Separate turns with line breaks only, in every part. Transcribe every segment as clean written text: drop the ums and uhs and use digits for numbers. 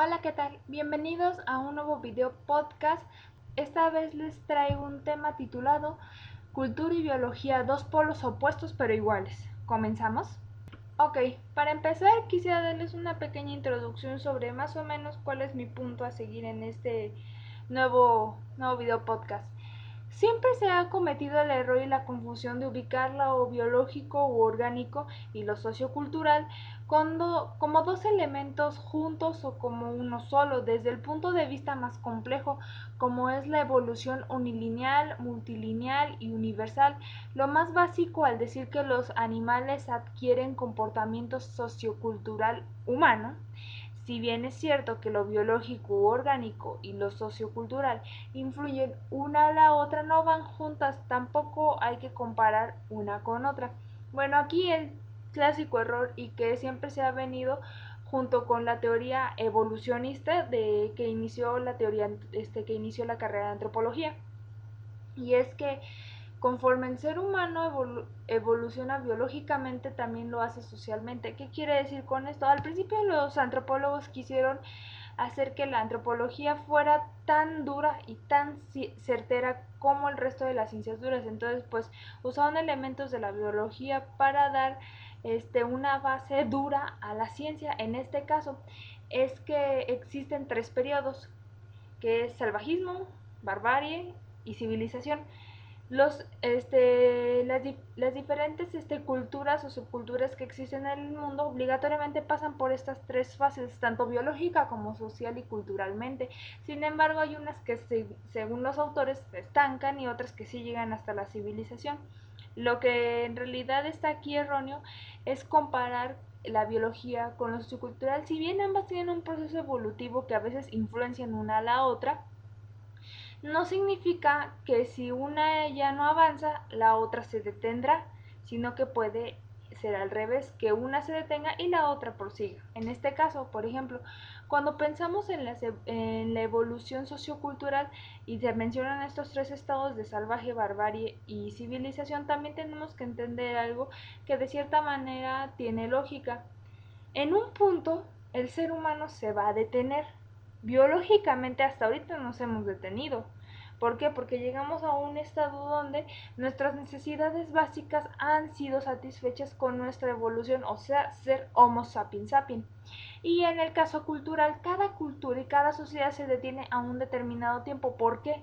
Hola, ¿qué tal? Bienvenidos a un nuevo video podcast. Esta vez les traigo un tema titulado Cultura y biología, dos polos opuestos pero iguales. ¿Comenzamos? Ok, para empezar quisiera darles una pequeña introducción sobre más o menos cuál es mi punto a seguir en este nuevo video podcast. Siempre se ha cometido el error y la confusión de ubicar lo biológico u orgánico y lo sociocultural como dos elementos juntos o como uno solo, desde el punto de vista más complejo, como es la evolución unilineal, multilineal y universal. Lo más básico al decir que los animales adquieren comportamiento sociocultural humano. Si bien es cierto que lo biológico u orgánico y lo sociocultural influyen una a la otra, no van juntas, tampoco hay que comparar una con otra. Bueno, aquí el clásico error y que siempre se ha venido junto con la teoría evolucionista de que inició la teoría que inició la carrera de antropología. Y es que conforme el ser humano evoluciona biológicamente, también lo hace socialmente. ¿Qué quiere decir con esto? Al principio los antropólogos quisieron hacer que la antropología fuera tan dura y tan certera como el resto de las ciencias duras. Entonces, pues usaron elementos de la biología para dar una base dura a la ciencia. En este caso, es que existen tres periodos, que es salvajismo, barbarie y civilización. Las diferentes culturas o subculturas que existen en el mundo obligatoriamente pasan por estas tres fases, tanto biológica como social y culturalmente. Sin embargo, hay unas que según los autores se estancan y otras que sí llegan hasta la civilización. Lo que en realidad está aquí erróneo es comparar la biología con lo sociocultural. Si bien ambas tienen un proceso evolutivo que a veces influencian una a la otra, no significa que si una ya no avanza, la otra se detendrá, sino que puede ser al revés, que una se detenga y la otra prosiga. En este caso, por ejemplo, cuando pensamos en la evolución sociocultural y se mencionan estos tres estados de salvaje, barbarie y civilización, también tenemos que entender algo que de cierta manera tiene lógica. En un punto, el ser humano se va a detener. Biológicamente hasta ahorita nos hemos detenido. ¿Por qué? Porque llegamos a un estado donde nuestras necesidades básicas han sido satisfechas con nuestra evolución, o sea, ser Homo sapiens sapiens. Y en el caso cultural, cada cultura y cada sociedad se detiene a un determinado tiempo. ¿Por qué?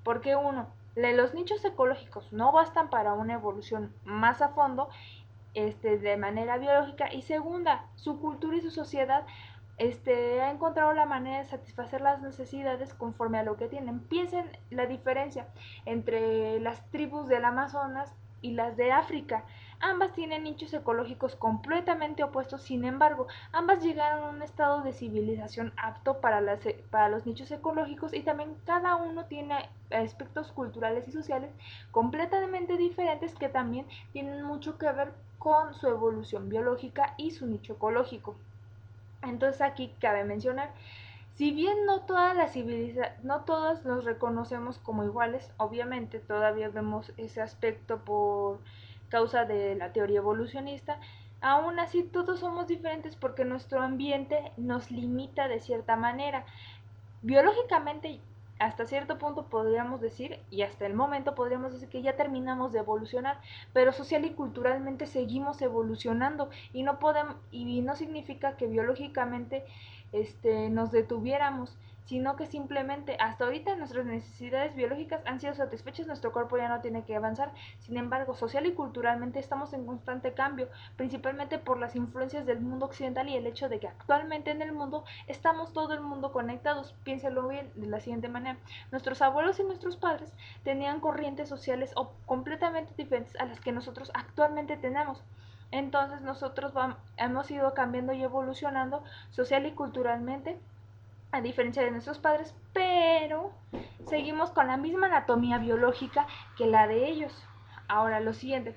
Porque uno, los nichos ecológicos no bastan para una evolución más a fondo de manera biológica, y segunda, su cultura y su sociedad ha encontrado la manera de satisfacer las necesidades conforme a lo que tienen. Piensen la diferencia entre las tribus del Amazonas y las de África. Ambas tienen nichos ecológicos completamente opuestos, sin embargo, ambas llegaron a un estado de civilización apto para los nichos ecológicos, y también cada uno tiene aspectos culturales y sociales completamente diferentes que también tienen mucho que ver con su evolución biológica y su nicho ecológico. Entonces aquí cabe mencionar, si bien no todas nos reconocemos como iguales, obviamente todavía vemos ese aspecto por causa de la teoría evolucionista, aún así todos somos diferentes porque nuestro ambiente nos limita de cierta manera. Biológicamente, hasta cierto punto podríamos decir, y hasta el momento podríamos decir que ya terminamos de evolucionar, pero social y culturalmente seguimos evolucionando, y no significa que biológicamente nos detuviéramos, sino que simplemente hasta ahorita nuestras necesidades biológicas han sido satisfechas, nuestro cuerpo ya no tiene que avanzar. Sin embargo, social y culturalmente estamos en constante cambio, principalmente por las influencias del mundo occidental y el hecho de que actualmente en el mundo estamos todo el mundo conectados. Piénselo bien de la siguiente manera: nuestros abuelos y nuestros padres tenían corrientes sociales completamente diferentes a las que nosotros actualmente tenemos. Entonces nosotros hemos ido cambiando y evolucionando social y culturalmente, a diferencia de nuestros padres, pero seguimos con la misma anatomía biológica que la de ellos. Ahora, lo siguiente,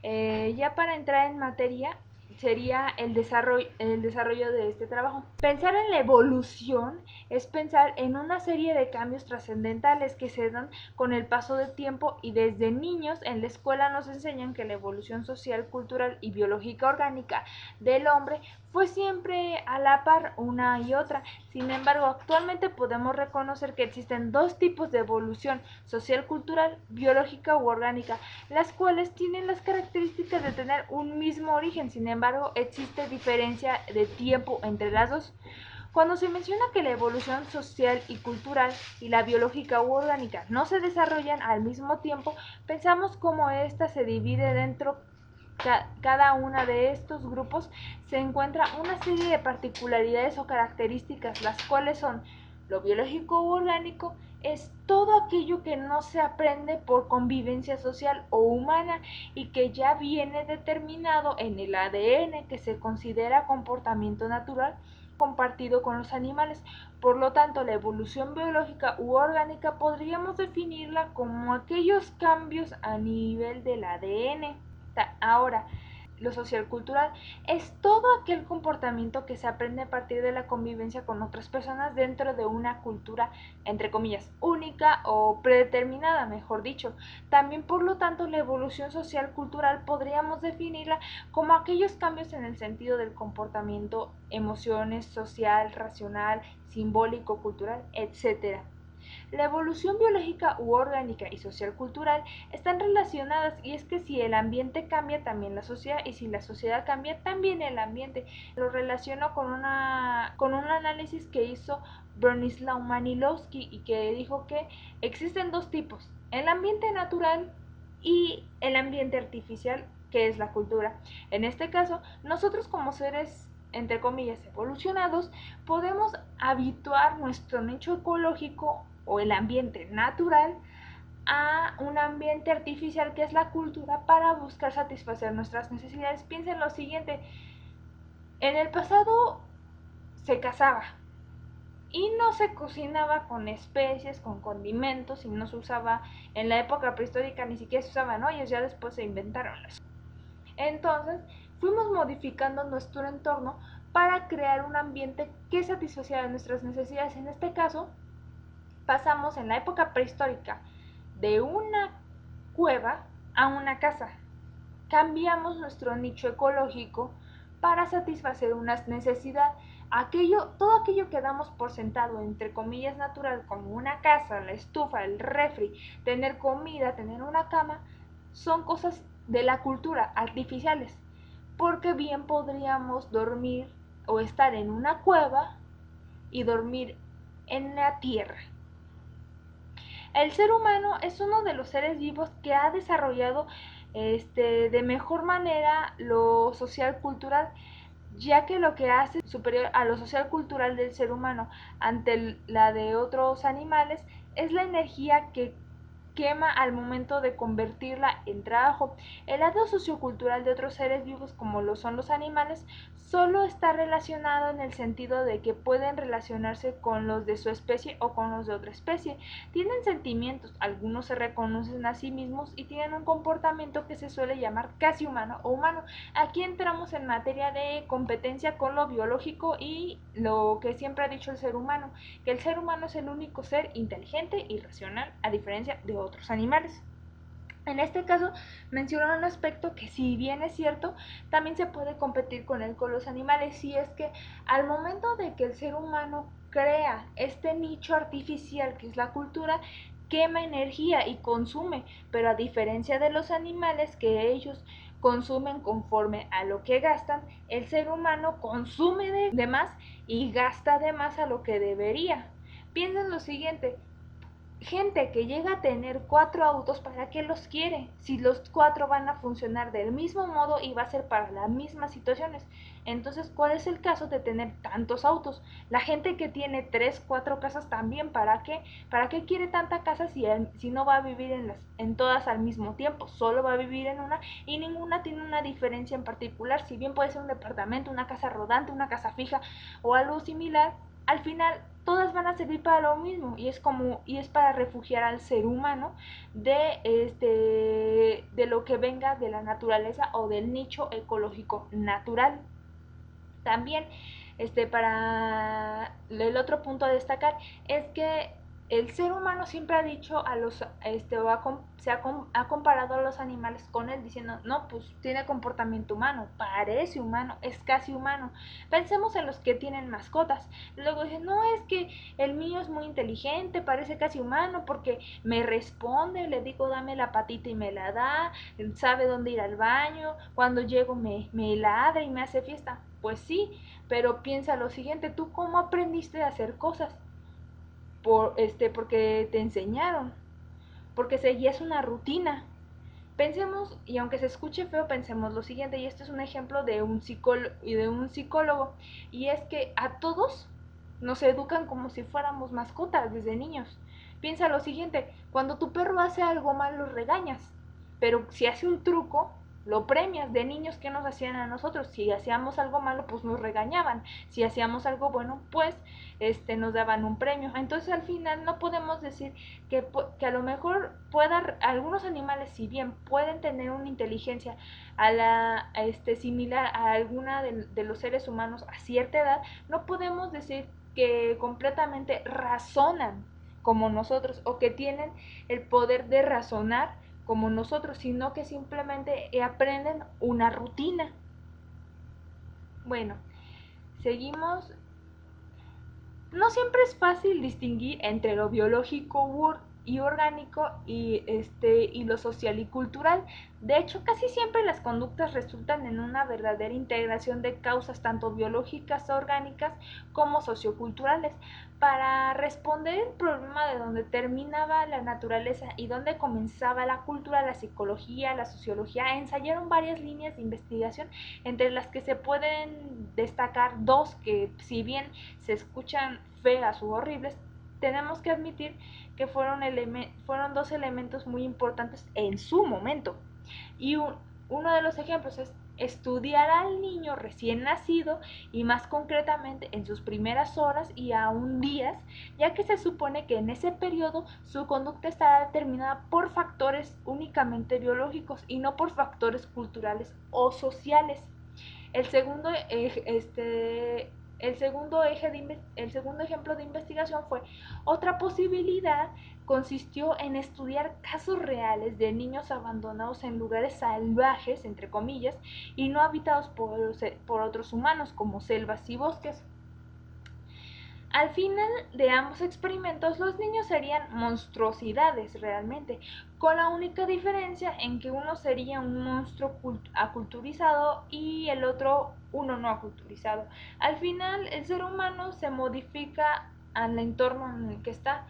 ya para entrar en materia, sería el desarrollo de este trabajo. Pensar en la evolución es pensar en una serie de cambios trascendentales que se dan con el paso del tiempo, y desde niños en la escuela nos enseñan que la evolución social, cultural y biológica orgánica del hombre fue siempre a la par una y otra. Sin embargo, actualmente podemos reconocer que existen dos tipos de evolución: social, cultural, biológica u orgánica, las cuales tienen las características de tener un mismo origen. Sin embargo, existe diferencia de tiempo entre las dos. Cuando se menciona que la evolución social y cultural y la biológica u orgánica no se desarrollan al mismo tiempo, pensamos cómo ésta se divide dentro. Cada una de estos grupos se encuentra una serie de particularidades o características, las cuales son: lo biológico u orgánico es todo aquello que no se aprende por convivencia social o humana y que ya viene determinado en el ADN, que se considera comportamiento natural compartido con los animales. Por lo tanto, la evolución biológica u orgánica podríamos definirla como aquellos cambios a nivel del ADN. Ahora, lo social cultural es todo aquel comportamiento que se aprende a partir de la convivencia con otras personas dentro de una cultura, entre comillas, única o predeterminada, mejor dicho. También, por lo tanto, la evolución social cultural podríamos definirla como aquellos cambios en el sentido del comportamiento, emociones, social, racional, simbólico, cultural, etcétera. La evolución biológica u orgánica y social cultural están relacionadas, y es que si el ambiente cambia, también la sociedad, y si la sociedad cambia, también el ambiente. Lo relaciono con un análisis que hizo Bronislaw Manilowski, y que dijo que existen dos tipos: el ambiente natural y el ambiente artificial, que es la cultura. En este caso, nosotros como seres, entre comillas, evolucionados, podemos habituar nuestro nicho ecológico o el ambiente natural a un ambiente artificial, que es la cultura, para buscar satisfacer nuestras necesidades. Piensen lo siguiente: en el pasado se cazaba y no se cocinaba con especies, con condimentos, y no se usaba, en la época prehistórica ni siquiera se usaban ollas, ya después se inventaron las. Entonces fuimos modificando nuestro entorno para crear un ambiente que satisfaciera nuestras necesidades. En este caso, pasamos en la época prehistórica de una cueva a una casa. Cambiamos nuestro nicho ecológico para satisfacer unas necesidades. Todo aquello que damos por sentado, entre comillas, natural, como una casa, la estufa, el refri, tener comida, tener una cama, son cosas de la cultura, artificiales, porque bien podríamos dormir o estar en una cueva y dormir en la tierra. El ser humano es uno de los seres vivos que ha desarrollado de mejor manera lo social cultural, ya que lo que hace superior a lo social cultural del ser humano ante la de otros animales es la energía que quema al momento de convertirla en trabajo. El lado sociocultural de otros seres vivos, como lo son los animales, solo está relacionado en el sentido de que pueden relacionarse con los de su especie o con los de otra especie. Tienen sentimientos, algunos se reconocen a sí mismos y tienen un comportamiento que se suele llamar casi humano o humano. Aquí entramos en materia de competencia con lo biológico y lo que siempre ha dicho el ser humano, que el ser humano es el único ser inteligente y racional, a diferencia de otros animales. En este caso menciona un aspecto que, si bien es cierto, también se puede competir con él con los animales, y es que al momento de que el ser humano crea este nicho artificial que es la cultura, quema energía y consume, pero a diferencia de los animales, que ellos consumen conforme a lo que gastan, el ser humano consume de más y gasta de más a lo que debería. Piensen lo siguiente: gente que llega a tener 4 autos, ¿para qué los quiere? Si los 4 van a funcionar del mismo modo y va a ser para las mismas situaciones. Entonces, ¿cuál es el caso de tener tantos autos? La gente que tiene 3, 4 casas también, ¿para qué? ¿Para qué quiere tanta casa si no va a vivir en todas al mismo tiempo? Solo va a vivir en una, y ninguna tiene una diferencia en particular. Si bien puede ser un departamento, una casa rodante, una casa fija o algo similar, al final todas van a servir para lo mismo y es para refugiar al ser humano de lo que venga de la naturaleza o del nicho ecológico natural. También para el otro punto a destacar es que el ser humano siempre ha dicho ha comparado a los animales con él diciendo, no, pues tiene comportamiento humano, parece humano, es casi humano. Pensemos en los que tienen mascotas. Luego dicen, no, es que el mío es muy inteligente, parece casi humano porque me responde, le digo dame la patita y me la da, sabe dónde ir al baño, cuando llego me ladra y me hace fiesta. Pues sí, pero piensa lo siguiente, ¿tú cómo aprendiste a hacer cosas? Porque te enseñaron, porque seguías una rutina. Pensemos, y aunque se escuche feo, pensemos lo siguiente, y esto es un ejemplo de un psicólogo, y es que a todos nos educan como si fuéramos mascotas desde niños. Piensa lo siguiente, cuando tu perro hace algo mal lo regañas, pero si hace un truco, lo premias. De niños, ¿qué nos hacían a nosotros? Si hacíamos algo malo, pues nos regañaban. Si hacíamos algo bueno, pues nos daban un premio. Entonces al final no podemos decir que a lo mejor algunos animales, si bien pueden tener una inteligencia similar a alguna de los seres humanos a cierta edad, no podemos decir que completamente razonan como nosotros o que tienen el poder de razonar como nosotros, sino que simplemente aprenden una rutina. Bueno, seguimos. No siempre es fácil distinguir entre lo biológico y orgánico y lo social y cultural. De hecho, casi siempre las conductas resultan en una verdadera integración de causas tanto biológicas, orgánicas como socioculturales. Para responder el problema de dónde terminaba la naturaleza y dónde comenzaba la cultura, la psicología, la sociología, ensayaron varias líneas de investigación, entre las que se pueden destacar dos que, si bien se escuchan feas u horribles, tenemos que admitir que fueron dos elementos muy importantes en su momento. Y uno de los ejemplos es estudiar al niño recién nacido y más concretamente en sus primeras horas y aún días, ya que se supone que en ese periodo su conducta estará determinada por factores únicamente biológicos y no por factores culturales o sociales. El segundo, el segundo ejemplo de investigación fue otra posibilidad consistió en estudiar casos reales de niños abandonados en lugares salvajes, entre comillas, y no habitados por otros humanos, como selvas y bosques. Al final de ambos experimentos, los niños serían monstruosidades realmente, con la única diferencia en que uno sería un monstruo aculturizado y el otro uno no aculturizado. Al final, el ser humano se modifica al entorno en el que está.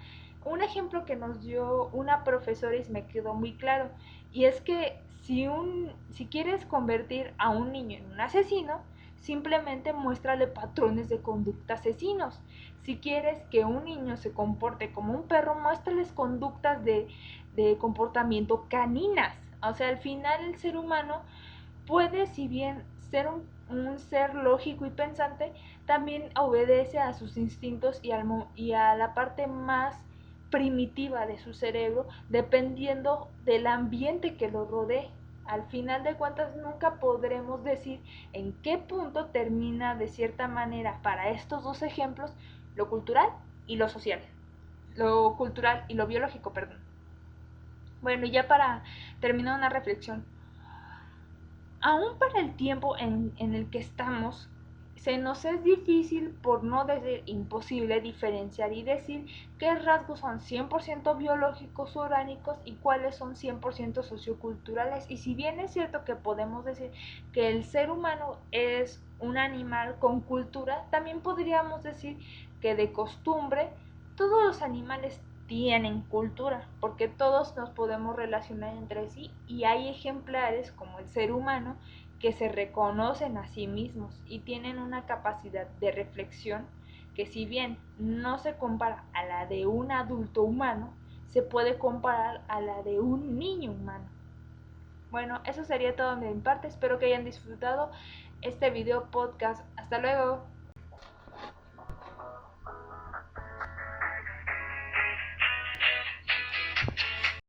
Un ejemplo que nos dio una profesora y me quedó muy claro, y es que si quieres convertir a un niño en un asesino, simplemente muéstrale patrones de conducta asesinos. Si quieres que un niño se comporte como un perro, muéstrales conductas de comportamiento caninas. O sea, al final el ser humano puede, si bien ser un ser lógico y pensante, también obedece a sus instintos y a la parte más primitiva de su cerebro, dependiendo del ambiente que lo rodee. Al final de cuentas nunca podremos decir en qué punto termina de cierta manera para estos dos ejemplos lo cultural y lo social, lo cultural y lo biológico, perdón. Bueno, y ya para terminar una reflexión, aún para el tiempo en el que estamos, se nos es difícil, por no decir imposible, diferenciar y decir qué rasgos son 100% biológicos o orgánicos y cuáles son 100% socioculturales. Y si bien es cierto que podemos decir que el ser humano es un animal con cultura, también podríamos decir que de costumbre todos los animales tienen cultura, porque todos nos podemos relacionar entre sí y hay ejemplares como el ser humano que se reconocen a sí mismos y tienen una capacidad de reflexión que, si bien no se compara a la de un adulto humano, se puede comparar a la de un niño humano. Bueno, eso sería todo de mi parte, espero que hayan disfrutado este video podcast. Hasta luego.